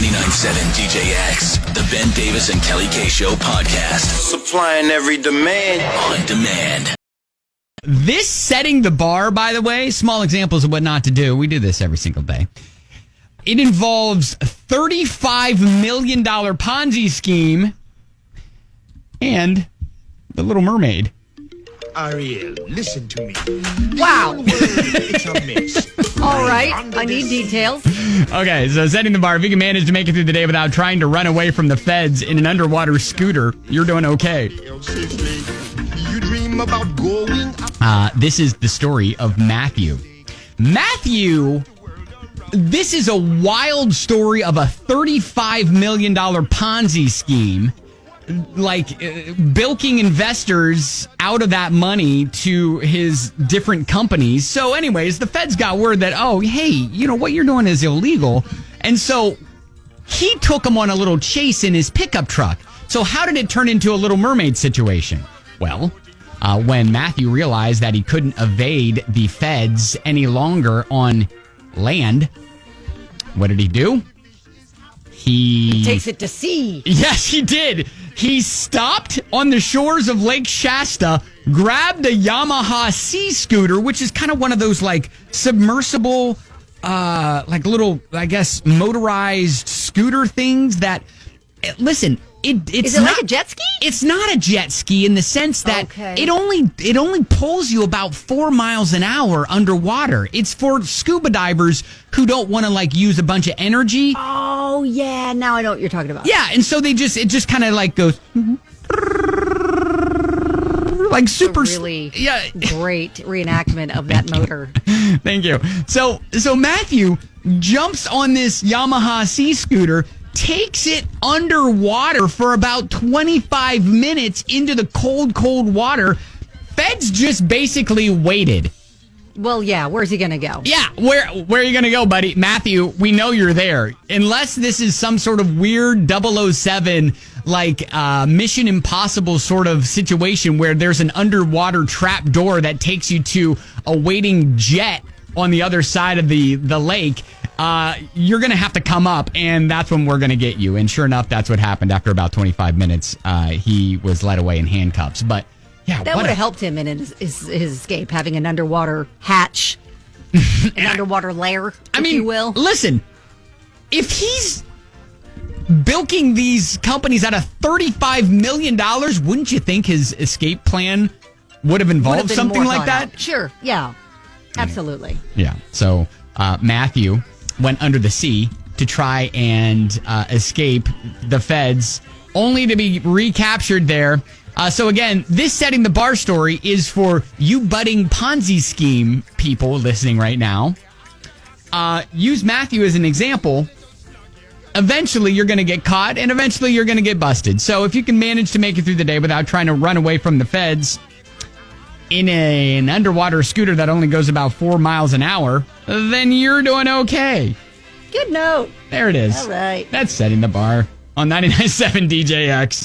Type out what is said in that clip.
99.7 DJX, the Ben Davis and Kelly K Show podcast. Supplying every demand. On demand. This setting the bar, by the way, small examples of what not to do. We do this every single day. It involves a $35 million Ponzi scheme and The Little Mermaid. Ariel, listen to me. Wow. It's a mess. All right. I need details. Okay, so setting the bar. If you can manage to make it through the day without trying to run away from the feds in an underwater scooter, you're doing okay. You dream about going This is the story of Matthew. Matthew, this is a wild story of a $35 million Ponzi scheme. Bilking investors out of that money to his different companies. So anyways, the feds got word that, oh, hey, you know, what you're doing is illegal. And so he took him on a little chase in his pickup truck. So how did it turn into a Little Mermaid situation? Well, when Matthew realized that he couldn't evade the feds any longer on land, what did he do? He takes it to sea. Yes, he did. He stopped on the shores of Lake Shasta, grabbed a Yamaha Sea scooter, which is kind of one of those like submersible, little, I guess, motorized scooter things that, listen, it's is it not, like a jet ski? It's not a jet ski in the sense that Okay. it only pulls you about 4 miles an hour underwater. It's for scuba divers who don't want to like use a bunch of energy. Oh, yeah. Now I know what you're talking about. Yeah, and so it just kind of like goes like super Really great reenactment of that motor. Thank you. So Matthew jumps on this Yamaha Sea scooter, takes it underwater for about 25 minutes into the cold water. Feds just basically waited. Well, yeah. Where's he going to go? Yeah, where are you going to go, buddy? Matthew, we know you're there. Unless this is some sort of weird 007, Mission Impossible sort of situation where there's an underwater trap door that takes you to a waiting jet on the other side of the lake. You're going to have to come up, and that's when we're going to get you. And sure enough, that's what happened. After about 25 minutes, he was led away in handcuffs. But yeah, that would have helped him in his escape, having an underwater hatch, an underwater lair, if you will. Listen, if he's bilking these companies out of $35 million, wouldn't you think his escape plan would have involved something like that? Sure, yeah, absolutely. Yeah, so Matthew went under the sea to try and escape the feds, only to be recaptured there. So again, this setting the bar story is for you budding Ponzi scheme people listening right now. Use Matthew as an example. Eventually, you're going to get caught, and eventually, you're going to get busted. So if you can manage to make it through the day without trying to run away from the feds in an underwater scooter that only goes about 4 miles an hour, then you're doing okay. Good note. There it is. All right. That's setting the bar on 99.7 DJX.